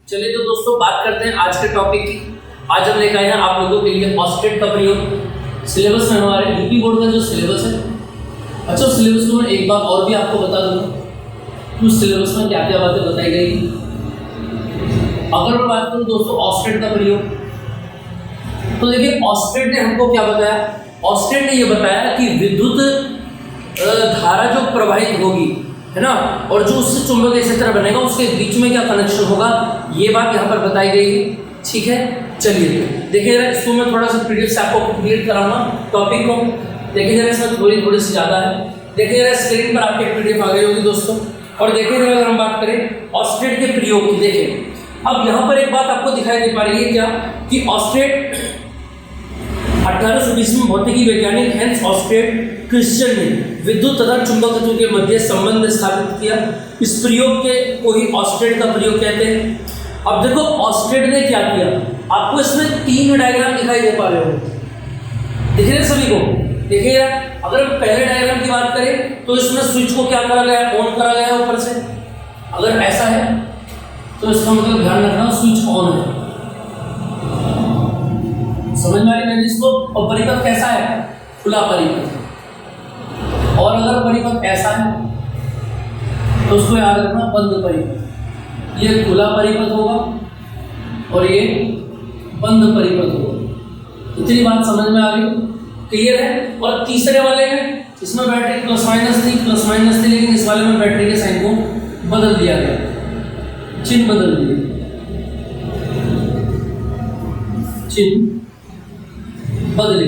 चलिए तो दोस्तों बात करते हैं आज के टॉपिक की। आज हम लेकर आए हैं आप लोगों के लिए ऑस्टेट का प्रयोग। सिलेबस में हमारे यूपी बोर्ड का जो सिलेबस है, अच्छा सिलेबस को मैं एक बात और भी आपको बता दूंगा कि उस सिलेबस में क्या क्या बातें बताई गई। अगर मैं बात करूँ दोस्तों ऑस्टेट का प्रयोग, तो देखिए ऑस्टेट ने हमको क्या बताया। ऑस्टेट ने ये बताया कि विद्युत धारा जो प्रवाहित होगी है ना, और जो उससे चुंबकीय क्षेत्र बनेगा उसके बीच में क्या कनेक्शन होगा, ये बात यहाँ पर बताई गई है। ठीक है, चलिए देखिए जरा इसको मैं थोड़ा सा पीडीएफ से आपको क्लियर कराऊंगा टॉपिक को। देखिए जरा इसमें थोड़ी सी ज़्यादा है। देखिए जरा स्क्रीन पर आपके पीडीएफ आ गई होगी दोस्तों। और देखिए जरा अगर हम बात करें ऑस्टेट के प्रयोग की, देखिए अब यहाँ पर एक बात आपको दिखाई दे पा रही है क्या कि ऑस्टेट 1820 में भौतिकी वैज्ञानिक हेंस ऑस्टेट क्रिश्चियन ने विद्युत तथा चुंबकत्व के मध्य संबंध स्थापित किया। इस प्रयोग के को ही ऑस्टेट का प्रयोग कहते हैं। अब देखो ऑस्टेट ने क्या किया, आपको इसमें 3 डायग्राम दिखाई दे पा रहे हो, दिख रहे सभी को। देखिए अगर हम पहले डायग्राम की बात करें तो इसमें स्विच को क्या करा गया है, ऑन करा गया है ऊपर से। अगर ऐसा है तो इसका मतलब ध्यान रखना स्विच ऑन है, समझ में आ रही है इसको। और परिपथ कैसा है, खुला परिपथ। और अगर परिपथ ऐसा है तो उसको याद रखना बंद परिपथ। ये खुला परिपथ होगा और ये बंद परिपथ होगा। इतनी बात समझ में आ गई, क्लियर है। और तीसरे वाले में इसमें बैटरी प्लस माइनस थी, लेकिन इस वाले में बैटरी के साइन को बदल दिया गया, चिन्ह बदल दिया, चिन्ह बदले।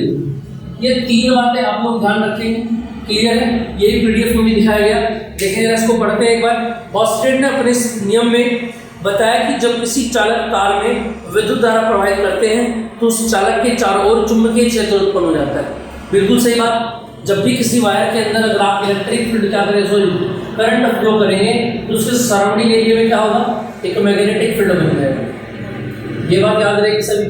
ये 3 बातें आप लोग ध्यान रखेंगे, क्लियर है। यही पीडीएफ में भी दिखाया गया। देखिए जरा इसको पढ़ते हैं एक बार। ऑस्टेट ने अपने इस नियम में बताया कि जब किसी चालक तार में विद्युत धारा प्रवाहित करते हैं तो उस चालक के चारों ओर चुंबकीय क्षेत्र उत्पन्न हो जाता है। बिल्कुल सही बात। जब भी किसी वायर के अंदर अगर आप इलेक्ट्रिक फील्ड क्या करें, करंट फ्लो करेंगे तो उसके सराउंडिंग एरिया में क्या होगा, एक मैग्नेटिक फील्ड बन जाएगा। ये बात याद रहेगी सभी,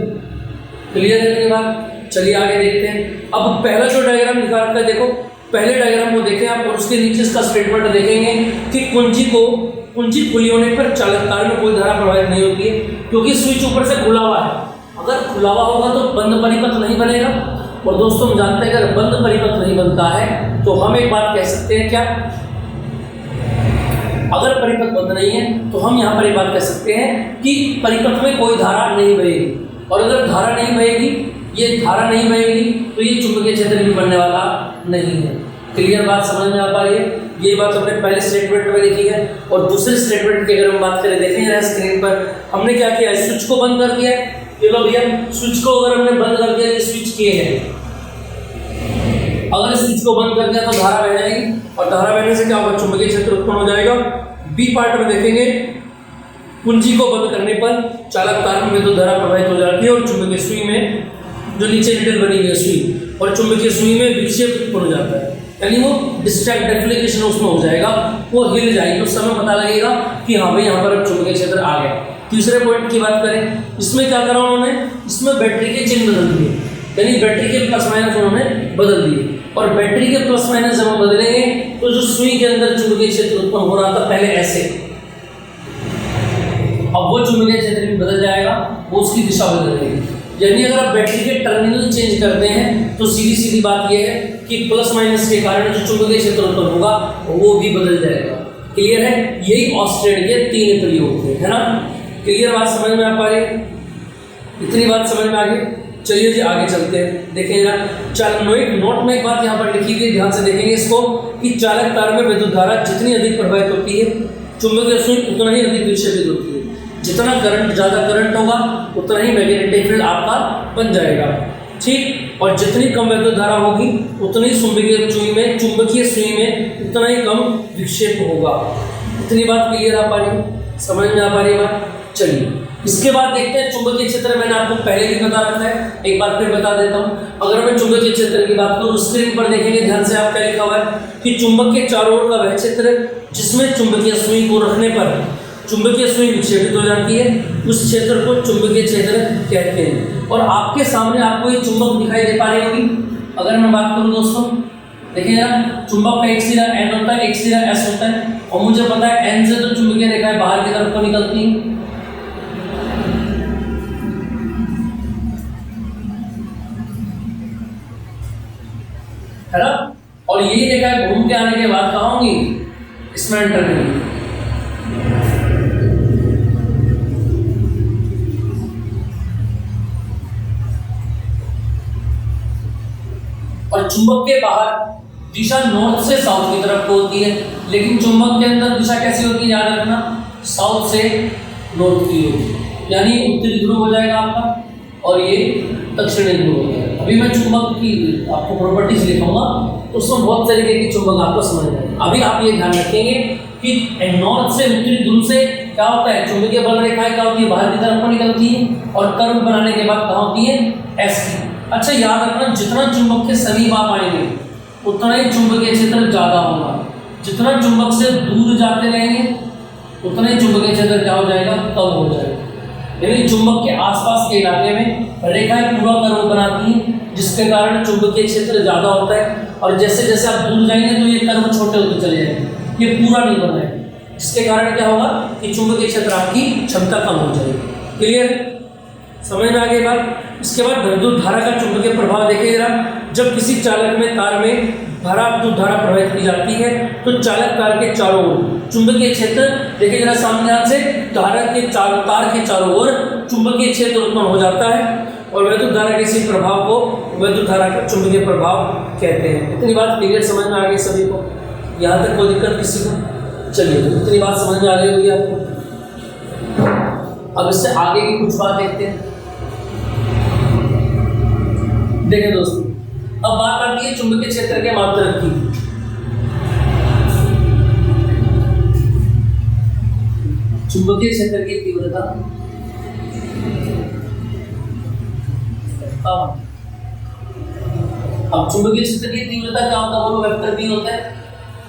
क्लियर है ये बात। चलिए आगे देखते हैं। अब पहला जो डायग्राम निकाल रखा है, देखो पहले डायग्राम को देखें आप और उसके नीचे इसका स्टेटमेंट देखेंगे कि कुंजी खुली होने पर चालक तार में कोई धारा प्रवाहित नहीं होती है, क्योंकि स्विच ऊपर से खुला हुआ है। अगर खुला हुआ होगा तो बंद परिपथ नहीं बनेगा। और दोस्तों हम जानते हैं अगर बंद परिपथ नहीं बनता है तो हम एक बात कह सकते हैं क्या, अगर परिपथ बंद नहीं है तो हम यहाँ पर एक बात कह सकते हैं कि परिपथ में कोई धारा नहीं बहेगी। और अगर धारा नहीं बहेगी, ये धारा नहीं बहेगी तो ये चुंबकीय क्षेत्र भी बनने वाला नहीं है। क्लियर बात समझ में आ पा रही है। ये बात हमने पहले स्टेटमेंट में लिखी है। और दूसरे स्टेटमेंट की अगर हम बात करें, देखें स्क्रीन पर हमने क्या किया है, स्विच को बंद कर दिया है। ये लो भैया, स्विच को अगर हमने बंद कर दिया, ये स्विच किए हैं, अगर स्विच को बंद कर दिया तो धारा बह जाएगी। और धारा बहने से क्या होगा, चुंबकीय क्षेत्र उत्पन्न हो जाएगा। बी पार्ट में देखेंगे, कुंजी को बंद करने पर चालक तार में विद्युत धारा प्रवाहित हो जाती है और चुंबकीय सुई में जो नीचे निडल बनी हुई है सुई, और चुंबकीय सुई में विक्षेप उत्पन्न हो जाता है, यानी वो डिफ्लेक्शन उसमें हो जाएगा, वो हिल जाएगी। उस समय पता लगेगा कि हाँ भाई यहाँ पर अब चुंबकीय क्षेत्र आ गया। तीसरे पॉइंट की बात करें, इसमें क्या करा उन्होंने, इसमें बैटरी के चिन्ह बदल दिए, यानी बैटरी के प्लस माइनस उन्होंने बदल दिए। और बैटरी के प्लस माइनस जब हम बदलेंगे तो जो सुई के अंदर चुंबकीय क्षेत्र उत्पन्न हो रहा था पहले ऐसे, अब वो चुंबकीय क्षेत्र भी बदल जाएगा, वो उसकी दिशा बदल जाएगी। यानी अगर आप बैटरी के टर्मिनल चेंज करते हैं तो सीधी बात यह है कि प्लस माइनस के कारण जो चुंबकीय क्षेत्र उत्पन्न होगा वो भी बदल जाएगा। क्लियर है। यही ऑस्टेट के 3 प्रयोग थे, है ना। क्लियर बात समझ में आ पा रही है, इतनी बात समझ में आ गई। चलिए जी आगे चलते हैं। देखिए नोट में एक बात यहाँ पर लिखी हुई, ध्यान से देखेंगे इसको, कि चालक तार में विद्युत धारा जितनी अधिक प्रवाहित होती है चुंबकीय सुई उतना ही अधिक विक्षेपित होती है। जितना करंट, ज़्यादा करंट होगा उतना ही मैग्नेटिक फील्ड आपका बन जाएगा, ठीक। और जितनी कम विद्युत धारा होगी उतनी चुंबकीय सुई में उतना ही कम विक्षेप होगा। इतनी बात क्लियर आ पा रही है, समझ में आ पा रही है बात। चलिए इसके बाद देखते हैं चुंबकीय क्षेत्र। मैंने आपको पहले भी बता रखा है, एक बार फिर बता देता हूँ। अगर मैं चुंबकीय क्षेत्र की बात करूँ, स्क्रीन पर देखेंगे ध्यान से, आप क्या लिखा हुआ है कि चुंबक के चारों ओर का वह क्षेत्र जिसमें चुंबकीय सुई को रखने पर चुंबकीय सुई विक्षेपित हो जाती है, उस क्षेत्र को चुंबकीय क्षेत्र कहते हैं। और आपके सामने आपको ये चुंबक दिखाई दे पा रही होगी। अगर मैं बात करूँ दोस्तों, देखिए चुंबक का एक सिरा N होता है, एक सिरा S होता है, और मुझे पता है N से तो चुंबकीय रेखाएं बाहर की तरफ को निकलती हैं, है ना। और यही देखा है घूम के आने के बाद कहाँ होंगी, इसमें एंटर करेंगे। और चुंबक के बाहर दिशा नॉर्थ से साउथ की तरफ को होती है, लेकिन चुंबक के अंदर दिशा कैसी होती है, याद रखना, साउथ से नॉर्थ की होती है। यानी उत्तरी ध्रुव हो जाएगा आपका और ये दक्षिणी ध्रुव हो जाएगा। अभी मैं चुंबक की आपको प्रॉपर्टीज लिखूंगा तो उसमें बहुत तरीके की चुंबक आपको समझ आएगा। अभी आप ये ध्यान रखेंगे कि नॉर्थ से उत्तरी ध्रुव से क्या होता है, चुंबकीय बल रेखाएं क्या होती है, बाहर की तरफ को निकलती है और कर्व बनाने के बाद कहाँ होती है, एस की। अच्छा याद रखना, जितना चुंबक के समीप आप आएंगे उतना ही चुंबकीय क्षेत्र ज्यादा होगा, जितना चुंबक से दूर जाते रहेंगे उतना ही चुंबकीय क्षेत्र क्या हो जाएगा, कम हो जाएगा। यानी चुंबक के आसपास के इलाके में रेखाएं पूरा कर्व बनाती हैं, जिसके कारण चुंबकीय क्षेत्र ज्यादा होता है। और जैसे जैसे आप दूर जाएंगे तो ये कर्व छोटे होते चले जाएंगे, ये पूरा नहीं बन रहा है, जिसके कारण क्या होगा कि चुंबकीय क्षेत्र आपकी क्षमता कम हो जाएगी। क्लियर, समझ में आ गई बात। इसके बाद विद्युत धारा का चुंबकीय प्रभाव देखिए जरा। जब किसी चालक में तार में धारा विद्युत धारा प्रवाहित की जाती है तो चालक तार के चारों ओर चुंबकीय क्षेत्र, देखिए जरा सामने हाथ से, तार के चारों ओर चुंबकीय क्षेत्र उत्पन्न हो जाता है और विद्युत धारा के इसी प्रभाव को विद्युत धारा का चुंबकीय प्रभाव कहते हैं। इतनी बात क्लियर समझ में आ गई सभी को, यहाँ तक कोई दिक्कत किसी को? चलिए इतनी बात समझ में आ गई होगी आपको। अब इससे आगे की कुछ बात देखते हैं। देखिए दोस्तों, अब बात आती है चुंबकीय क्षेत्र के मात्रक की। चुंबकीय क्षेत्र की तीव्रता अब चुंबकीय क्षेत्र की तीव्रता क्या होता है, वो वेक्टर भी होता है,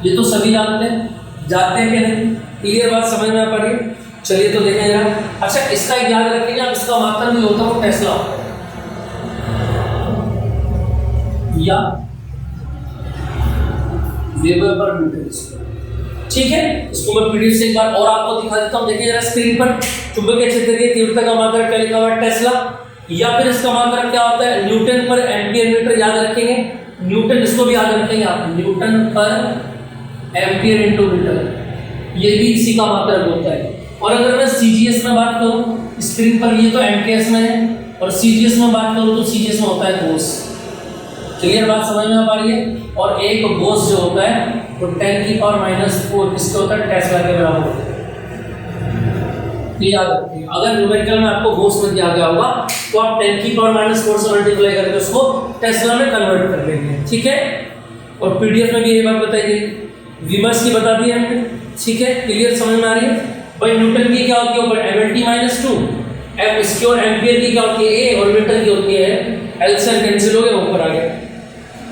ये तो सभी जानते हैं कि नहीं? क्लियर बात समझ में आ पा रही है? चलिए तो देखें जरा। अच्छा इसका याद रखेंगे, अब इसका मात्रक भी होता है वो टेस्ला होता है या वेबर पर मीटर स्क्वायर। ठीक है, इसको मैं पीडीएफ से एक बार और आपको दिखा देता हूं। देखिए जरा स्क्रीन पर, चुंबकीय क्षेत्र की तीव्रता का मात्रक क्या लिखा हुआ है, टेस्ला, या फिर इसका मात्रक क्या होता है, न्यूटन पर एम्पियर मीटर। याद रखेंगे न्यूटन, इसको भी याद रखेंगे आप, न्यूटन पर एम्पियर इंटू मीटर, ये भी इसी का मात्रक होता है। और अगर मैं सीजीएस में बात करूं, स्क्रीन पर ये तो एमकेएस में है, और सीजीएस में बात करूं तो सीजीएस में होता है गोस। क्लियर बात समझ में आ पा रही है? और एक गोस जो होता है वो 10⁻⁴ किसके होता है, टेस्ला के बराबर होता है। याद रखिए, अगर न्यूमेरिकल में आपको गोस में दिया गया होगा तो आप 10⁻⁴ से मल्टीप्लाई करके उसको टेस्ला में कन्वर्ट कर लेंगे। ठीक है, और पीडीएफ में भी ये बात बताई गई, विमर्श की बता दी हमने। ठीक है, क्लियर समझ में आ रही है भाई? न्यूटन की क्या होती है ऊपर, mLT-2, एम इसकी, और एम्पियर की क्या होती है ए, और मीटर की होती है एल से कैंसिल हो गया, ऊपर आ गया।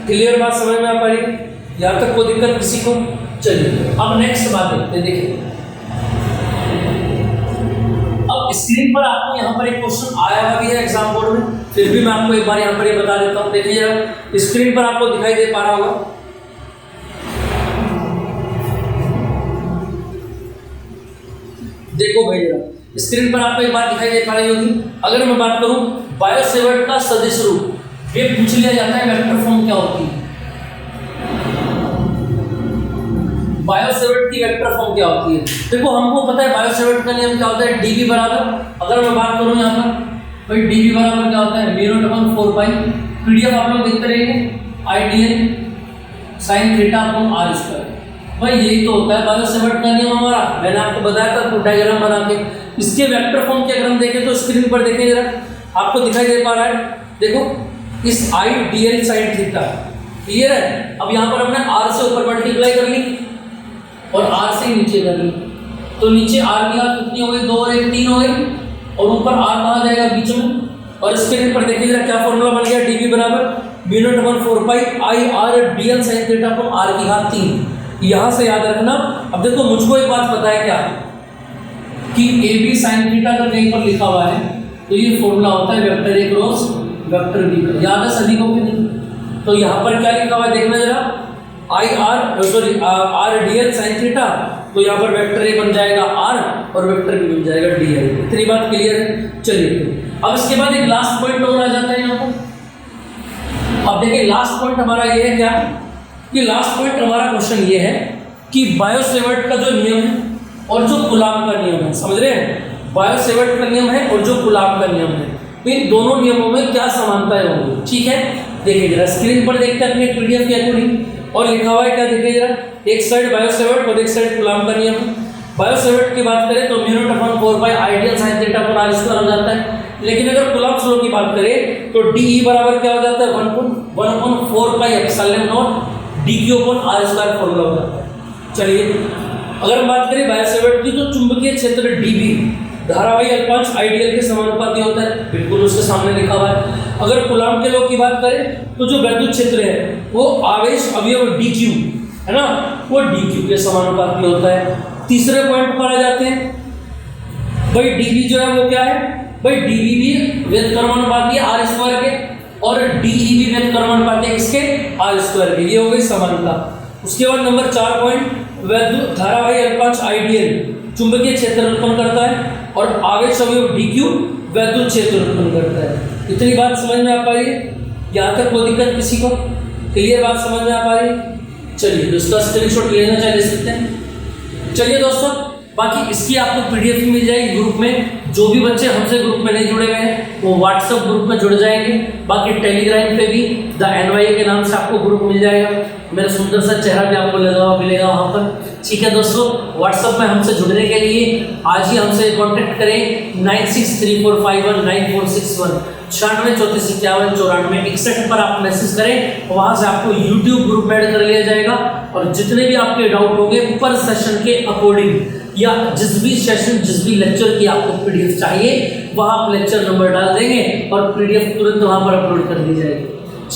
क्लियर बात समझ में आ पा रही है? यहाँ तक कोई दिक्कत किसी को? चलिए अब नेक्स्ट बात देखते हैं। देखिए अब स्क्रीन पर आपको यहाँ पर एक क्वेश्चन आया हुआ भी है एग्जाम बोर्ड में, फिर भी मैं आपको एक बार यहाँ पर ये बता देता हूँ। देखिए जरा स्क्रीन पर आपको दिखाई दे पा रहा होगा, देखो भाई जरा स्क्रीन पर आपको एक बात दिखाई दे पा रही होगी। अगर मैं बात करूं बायोसेवर्ट का सदिश रूप, ये पूछ लिया जाता है वेक्टर फॉर्म क्या होती है, बायोसेवर्ट की वेक्टर फॉर्म क्या होती है। देखो हमको पता है बायोसेवर्ट का नियम क्या होता है, डीवी बराबर, अगर मैं बात करूं यहाँ पर भाई डीवी बराबर क्या होता है, μ/4π। पीडीएफ आप लोग देखते रहेंगे, ideal sine theta upon r square. भाई यही तो होता है बायोसेवर्ट का नियम हमारा, मैंने आपको बताया था डायग्राम बना के। इसके वेक्टर फॉर्म के अगर हम देखें तो स्क्रीन पर देखें जरा, आपको दिखाई दे पा रहा है, देखो इस आइडियल साइन थीटा। क्लियर है? अब यहाँ पर हमने आर से ऊपर मल्टीप्लाई कर ली और आर से नीचे कर ली, तो नीचे आर की घात कितनी हो गई, 2 और 1 3 हो गई, और ऊपर आर कहाँ जाएगा, बीच में। और स्क्रीन पर देखिए जरा क्या फॉर्मूला बन गया, डीवी बराबर μ/4π I R dl sin theta को आर की घात 3। यहां से याद रखना। अब देखो मुझको एक बात पता है क्या, कि ए बी साइन थीटा अगर कहीं पर लिखा हुआ है तो ये फॉर्मूला होता है vector A cross vector B का। याद है सभी को कि नहीं? तो यहाँ पर क्या लिखा हुआ है देखना जरा, I R sorry R dl sine theta, तो यहाँ पर वेक्टर ए बन जाएगा आर और वेक्टर बी बन जाएगा dl। इतनी बात क्लियर है? चलिए अब इसके बाद एक लास्ट पॉइंट और आ जाता है यहाँ पर, अब देखिए लास्ट पॉइंट हमारा ये है क्या, कि लास्ट पॉइंट हमारा क्वेश्चन ये है कि बायो-सेवर्ट का जो नियम है और जो कूलाम का नियम है, समझ रहे हैं, बायो-सेवर्ट का नियम है और जो कूलाम का नियम है, इन दोनों नियमों में क्या समानताएं होंगी। ठीक है, देखिए जरा स्क्रीन पर देखते हैं अपने पीडीएफ के अकॉर्डिंग, और लिखा हुआ है क्या, देखिए जरा, एक साइड बायो-सेवर्ट और एक साइड कूलाम का नियम है। बायो-सेवर्ट की बात करें तो म्यू नॉट अपॉन 4 पाई आइडियल साइन थीटा पर आर स्क्वायर हो जाता है, लेकिन अगर कूलम्ब्स लॉ की बात करें तो डी बराबर क्या हो जाता है, 1/4 pi epsilon naught d q upon r square formula हो जाता है। चलिए अगर हम बात करें बायो-सेवर्ट की, तो चुंबकीय क्षेत्र डीबी धारावाही अल्पांश आइडियल के समानुपाती होता है, बिल्कुल उसके सामने लिखा हुआ है। अगर कूलम्ब के लॉ की बात करें तो जो वैद्युत क्षेत्र है वो आवेश अवयव डी क्यू है ना, वो डी क्यू के समानुपाती होता है। तीसरे पॉइंट पर आ जाते हैं भाई, डीबी जो है वो क्या है भाई, डीबी भी व्युत्क्रमानुपाती है आर स्क्वायर के, और डीई भी व्युत्क्रमानुपाती है किसके, आर स्क्वायर के। ये हो गई समानता। उसके बाद नंबर 4 पॉइंट, वैद्युत धारावाही अल्पांश आइडियल चुंबकीय क्षेत्र उत्पन्न करता है और आवेश अवयव डी क्यू वैद्युत क्षेत्र उत्पन्न करता है। इतनी बात समझ में आ पा रही है, यहाँ तक कोई दिक्कत किसी को, क्लियर बात समझ में आ पा रही है। चलिए दोस्तों स्क्रीनशॉट लेना चाहे ले सकते हैं। चलिए दोस्तों, बाकी इसकी आपको पीडीएफ भी मिल जाएगी ग्रुप में। जो भी बच्चे हमसे ग्रुप में नहीं जुड़े हुए हैं वो व्हाट्सएप ग्रुप में जुड़ जाएंगे। बाकी टेलीग्राम पे भी द एनवाई के नाम से आपको ग्रुप मिल जाएगा, मेरा सुंदर सा चेहरा भी आपको मिलेगा वहाँ पर। ठीक है दोस्तों, व्हाट्सएप में हमसे जुड़ने के लिए आज ही हमसे कॉन्टेक्ट करें 9634519461 9634519461 पर आप मैसेज करें, वहाँ से आपको यूट्यूब ग्रुप में ऐड कर लिया जाएगा। और जितने भी आपके डाउट होंगे पर सेशन के अकॉर्डिंग, या जिस भी सेशन जिस भी लेक्चर की आपको पीडीएफ चाहिए वहाँ आप लेक्चर नंबर डाल देंगे और पीडीएफ तुरंत वहाँ पर अपलोड कर दी जाएगी।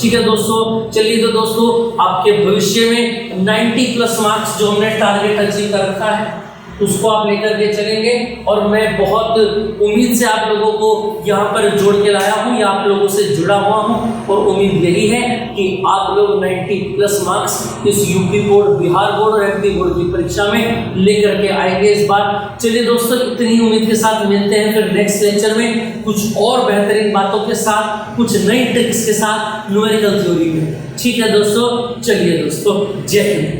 ठीक है दोस्तों, चलिए तो दोस्तों आपके भविष्य में 90+ मार्क्स जो हमने टारगेट अचीव कर रखा है उसको आप लेकर के चलेंगे। और मैं बहुत उम्मीद से आप लोगों को यहाँ पर जोड़ के लाया हूँ, या आप लोगों से जुड़ा हुआ हूँ, और उम्मीद यही है कि आप लोग 90+ मार्क्स इस यूपी बोर्ड, बिहार बोर्ड और एमपी बोर्ड की परीक्षा में लेकर के आएंगे इस बार। चलिए दोस्तों, इतनी उम्मीद के साथ मिलते हैं फिर नेक्स्ट लेक्चर में कुछ और बेहतरीन बातों के साथ, कुछ नई ट्रिक्स के साथ न्यूमेरिकल थ्योरी में। ठीक है दोस्तों, चलिए दोस्तों, जय हिंद।